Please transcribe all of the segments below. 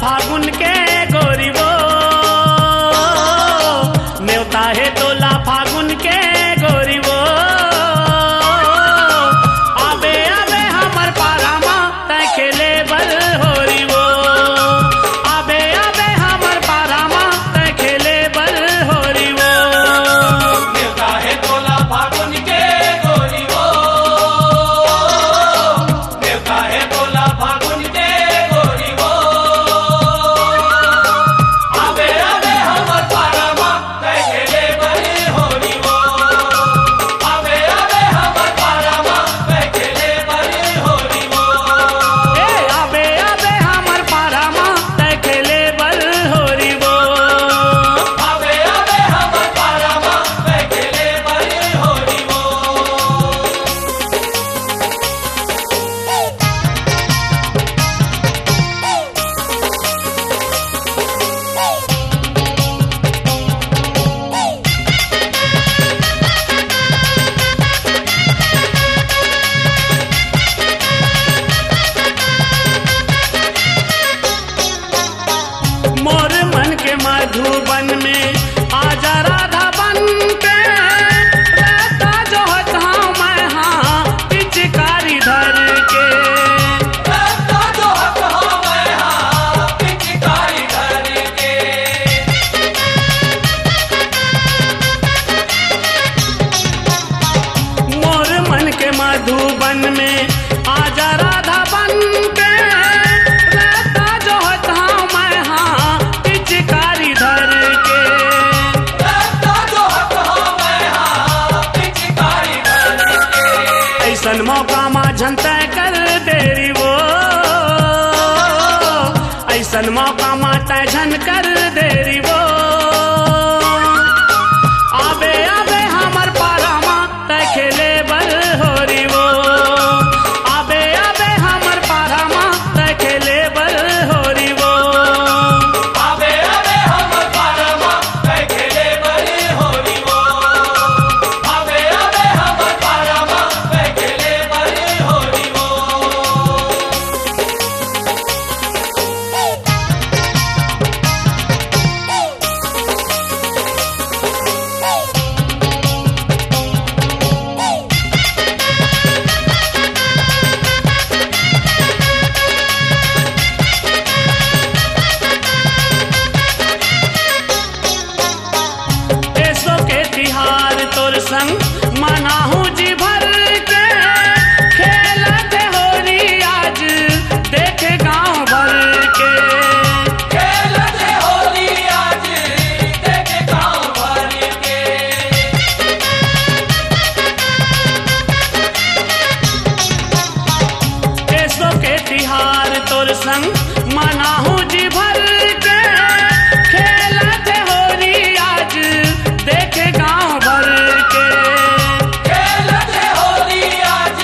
फागुन के गोरी वो, न्योता है तोला फागुन के गोरी वो। आबे आबे हमर पारामा तय खेले बल होरी वो। आबे आबे हमर पारामा तय खेले बल होरी वो। न्योता है तोला फागुन के गोरी वो, न्योता है तोला फागुन के गोरी वो। आबे आबे हमर पारामा तय खेले बल होरी वो। आबे आबे हमर पारामा तय खेले बल होरी वो। ए आबे आबे हमर पारामा तय खेले बल होरी वो। आबे आबे हमर पारामा तय खेले बल होरी वो। मोर मन के मधुबन में आजा राधा बन के, रहता जो हूँ मैं हाँ पिचकारी धर के। रहता जो हक हो मैं हाँ पिचकारी धर के। मोर मन के मधुबन में आजा राधा बन के, रहता जो हूँ मैं हाँ पिचकारी धर के। रहता जो हक हो मैं हाँ पिचकारी धर के। ऐसन मौका मा झनता कर देरी वो, ऐसन मौका मा तय झन कर देरी वो। आबे आबे हमर पारामा तय खेले बल होरी वो। आबे आबे हमर पारामा तय खेले बल होरी वो। आबे आबे हमर पारामा तय खेले बल होरी वो। आबे आबे हमर पारामा तय खेले बल होरी वो। एसो के तिहार तोर संग मनाहू जी भर के, खेलत होरी आज देखे गांव भर के। खेलते होली आज देखे गाँव भर के। एसो के तिहार तोर संग मनाहू जी भर के, खेलत होरी आज देखे गांव भर के। खेलते होली आज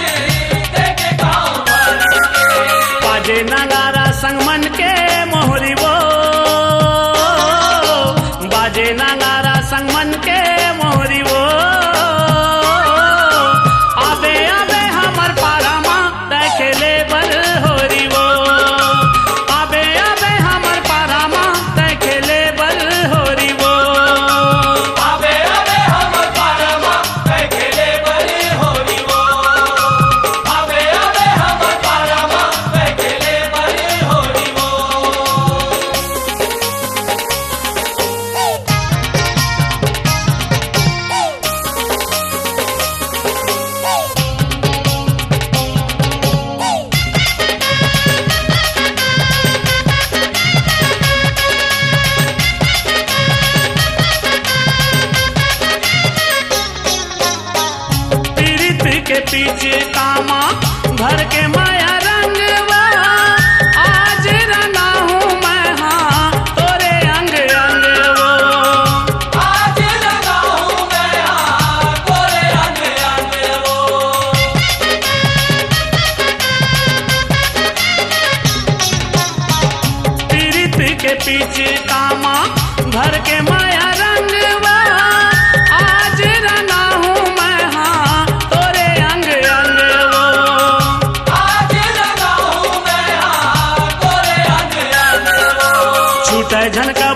देखे गाँव भर के। बाजे नगारा संग मन के मोहरी वो, बाजे नगारा संग मन के मोहरी वो। आबे आबे हमर पारामा तय खेले बल होरी वो। आबे आबे हमर पारामा तय खेले बल होरी वो। आबे आबे हमर पारामा तय खेले बल होरी वो। आबे आबे हमर पारामा तय खेले बल होरी वो। पीड़ित के पीछे कामा भर के माया रंगवा, आज रना हूँ मैं हाँ तोरे अंग अंग वो। आज लगा हूँ मैं हाँ तोरे अंग अंग वो। पीड़ित के पीछे कामा भर के माया रंगवा, आज रना हूँ मैं हाँ तोरे अंग अंग वो। आज लगा हूँ मैं हाँ तोरे अंग अंग वो। झनका